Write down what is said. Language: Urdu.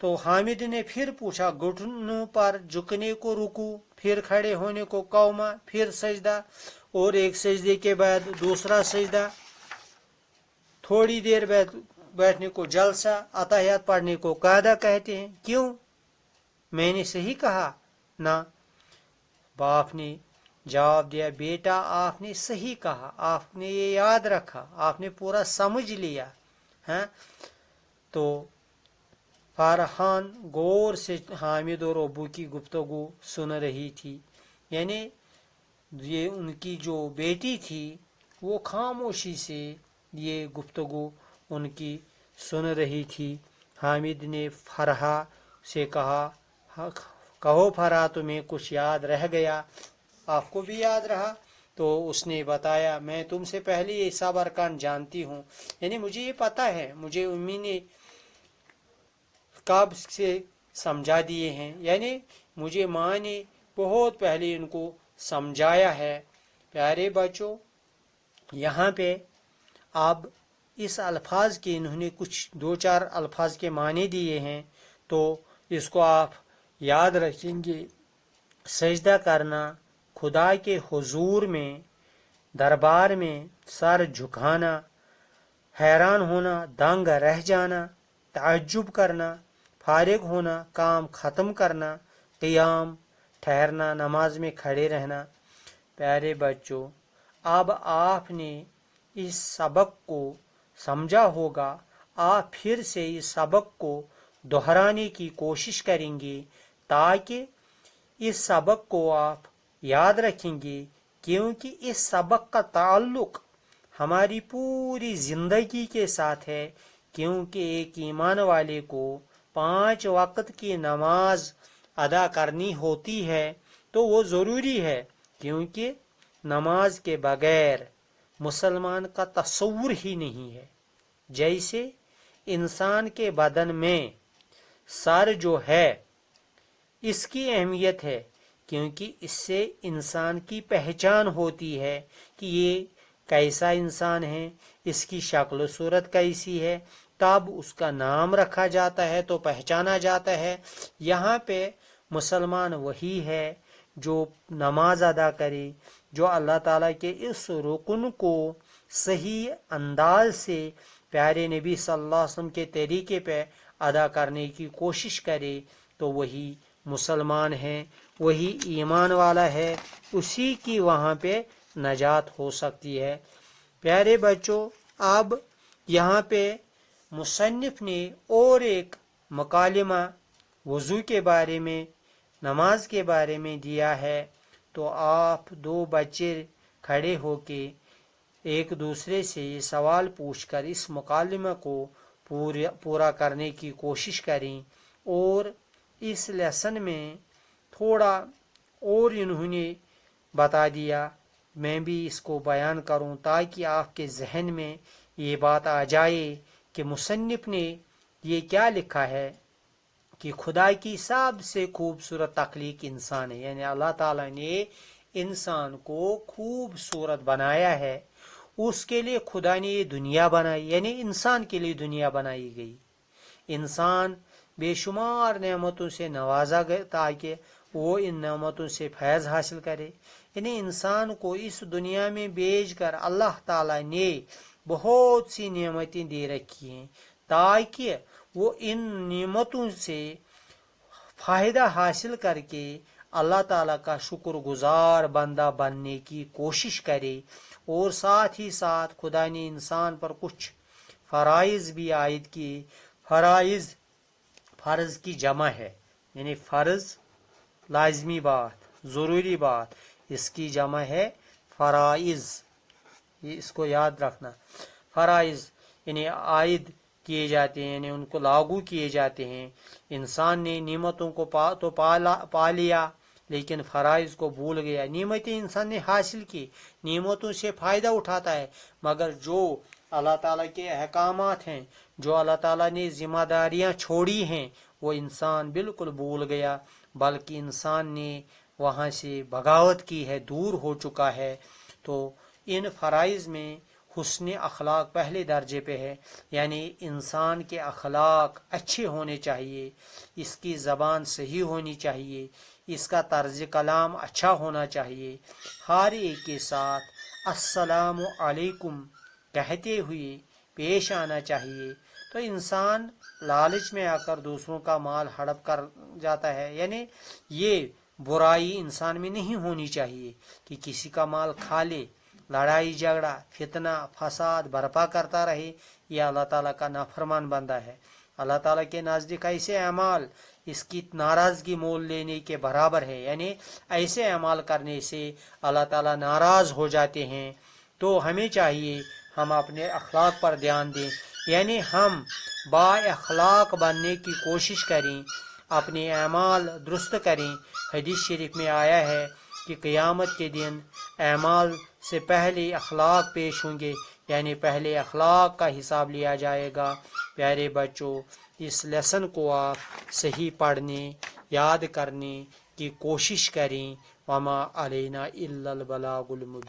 تو حامد نے پھر پوچھا گھٹنوں پر جھکنے کو رکوع، پھر کھڑے ہونے کو قوما، پھر سجدہ، اور ایک سجدے کے بعد دوسرا سجدہ، تھوڑی دیر بعد بیٹھنے کو جلسہ، اتحیات پڑھنے کو قاعدہ کہتے ہیں۔ کیوں؟ میں نے صحیح کہا نہ؟ باپ نے جواب دیا بیٹا آپ نے صحیح کہا، آپ نے یہ یاد رکھا، آپ نے پورا سمجھ لیا۔ ہاں، تو فرحان غور سے حامد اور ابو کی گفتگو سن رہی تھی، یعنی یہ ان کی جو بیٹی تھی وہ خاموشی سے یہ گفتگو ان کی سن رہی تھی۔ حامد نے فرحہ سے کہا کہو فرحہ تمہیں کچھ یاد رہ گیا؟ آپ کو بھی یاد رہا؟ تو اس نے بتایا میں تم سے پہلے یہ سب ارکان جانتی ہوں، یعنی مجھے یہ پتا ہے، مجھے امی نے کب سے سمجھا دیے ہیں، یعنی مجھے ماں نے بہت پہلے ان کو سمجھایا ہے۔ پیارے بچوں، یہاں پہ اب اس الفاظ کے انہوں نے کچھ دو چار الفاظ کے معنی دیے ہیں، تو اس کو آپ یاد رکھیں گے۔ سجدہ کرنا، خدا کے حضور میں، دربار میں سر جھکانا، حیران ہونا، دنگ رہ جانا، تعجب کرنا، فارغ ہونا، کام ختم کرنا، قیام ٹھہرنا، نماز میں کھڑے رہنا۔ پیارے بچوں، اب آپ نے اس سبق کو سمجھا ہوگا، آپ پھر سے اس سبق کو دہرانے کی کوشش کریں گے تاکہ اس سبق کو آپ یاد رکھیں گے، کیونکہ اس سبق کا تعلق ہماری پوری زندگی کے ساتھ ہے، کیونکہ ایک ایمان والے کو 5 وقت کی نماز ادا کرنی ہوتی ہے، تو وہ ضروری ہے، کیونکہ نماز کے بغیر مسلمان کا تصور ہی نہیں ہے۔ جیسے انسان کے بدن میں سر جو ہے اس کی اہمیت ہے، کیونکہ اس سے انسان کی پہچان ہوتی ہے کہ یہ کیسا انسان ہے، اس کی شکل و صورت کیسی ہے، تب اس کا نام رکھا جاتا ہے تو پہچانا جاتا ہے۔ یہاں پہ مسلمان وہی ہے جو نماز ادا کرے، جو اللہ تعالیٰ کے اس رکن کو صحیح انداز سے پیارے نبی صلی اللہ علیہ وسلم کے طریقے پہ ادا کرنے کی کوشش کرے، تو وہی مسلمان ہے، وہی ایمان والا ہے، اسی کی وہاں پہ نجات ہو سکتی ہے۔ پیارے بچوں، اب یہاں پہ مصنف نے اور ایک مکالمہ وضو کے بارے میں، نماز کے بارے میں دیا ہے، تو آپ 2 بچے کھڑے ہو کے ایک دوسرے سے یہ سوال پوچھ کر اس مکالمہ کو پورا کرنے کی کوشش کریں، اور اس لیسن میں تھوڑا اور انہوں نے بتا دیا، میں بھی اس کو بیان کروں تاکہ آپ کے ذہن میں یہ بات آ جائے کہ مصنف نے یہ کیا لکھا ہے کہ خدا کی سب سے خوبصورت تخلیق انسان ہے، یعنی اللہ تعالیٰ نے انسان کو خوبصورت بنایا ہے، اس کے لیے خدا نے یہ دنیا بنائی، یعنی انسان کے لیے دنیا بنائی گئی۔ انسان بے شمار نعمتوں سے نوازا گیا تاکہ وہ ان نعمتوں سے فیض حاصل کرے، یعنی انسان کو اس دنیا میں بھیج کر اللہ تعالیٰ نے بہت سی نعمتیں دے رکھی ہیں تاکہ وہ ان نعمتوں سے فائدہ حاصل کر کے اللہ تعالیٰ کا شکر گزار بندہ بننے کی کوشش کرے، اور ساتھ ہی ساتھ خدا نے انسان پر کچھ فرائض بھی عائد کیے۔ فرائض فرض کی جمع ہے، یعنی فرض لازمی بات، ضروری بات، اس کی جمع ہے فرائض، یہ اس کو یاد رکھنا۔ فرائض یعنی عائد کیے جاتے ہیں، یعنی ان کو لاگو کیے جاتے ہیں۔ انسان نے نعمتوں کو تو پا لیا، لیکن فرائض کو بھول گیا۔ نعمتیں انسان نے حاصل کی، نعمتوں سے فائدہ اٹھاتا ہے، مگر جو اللہ تعالیٰ کے احکامات ہیں، جو اللہ تعالیٰ نے ذمہ داریاں چھوڑی ہیں، وہ انسان بالکل بھول گیا، بلکہ انسان نے وہاں سے بغاوت کی ہے، دور ہو چکا ہے۔ تو ان فرائض میں حسن اخلاق پہلے درجے پہ ہے، یعنی انسان کے اخلاق اچھے ہونے چاہیے، اس کی زبان صحیح ہونی چاہیے، اس کا طرز کلام اچھا ہونا چاہیے، ہر ایک کے ساتھ السلام علیکم کہتے ہوئے پیش آنا چاہیے۔ تو انسان لالچ میں آ کر دوسروں کا مال ہڑپ کر جاتا ہے، یعنی یہ برائی انسان میں نہیں ہونی چاہیے کہ کسی کا مال کھا لے، لڑائی جھگڑا فتنہ فساد برپا کرتا رہے، یہ اللہ تعالیٰ کا نافرمان بندہ ہے۔ اللہ تعالیٰ کے نزدیک ایسے اعمال اس کی ناراضگی مول لینے کے برابر ہے، یعنی ایسے اعمال کرنے سے اللہ تعالیٰ ناراض ہو جاتے ہیں۔ تو ہمیں چاہیے ہم اپنے اخلاق پر دھیان دیں، یعنی ہم با اخلاق بننے کی کوشش کریں، اپنے اعمال درست کریں۔ حدیث شریف میں آیا ہے کہ قیامت کے دن اعمال سے پہلے اخلاق پیش ہوں گے، یعنی پہلے اخلاق کا حساب لیا جائے گا۔ پیارے بچوں، اس لیسن کو آپ صحیح پڑھنے یاد کرنے کی کوشش کریں۔ وما علینا الا البلاغ المبین۔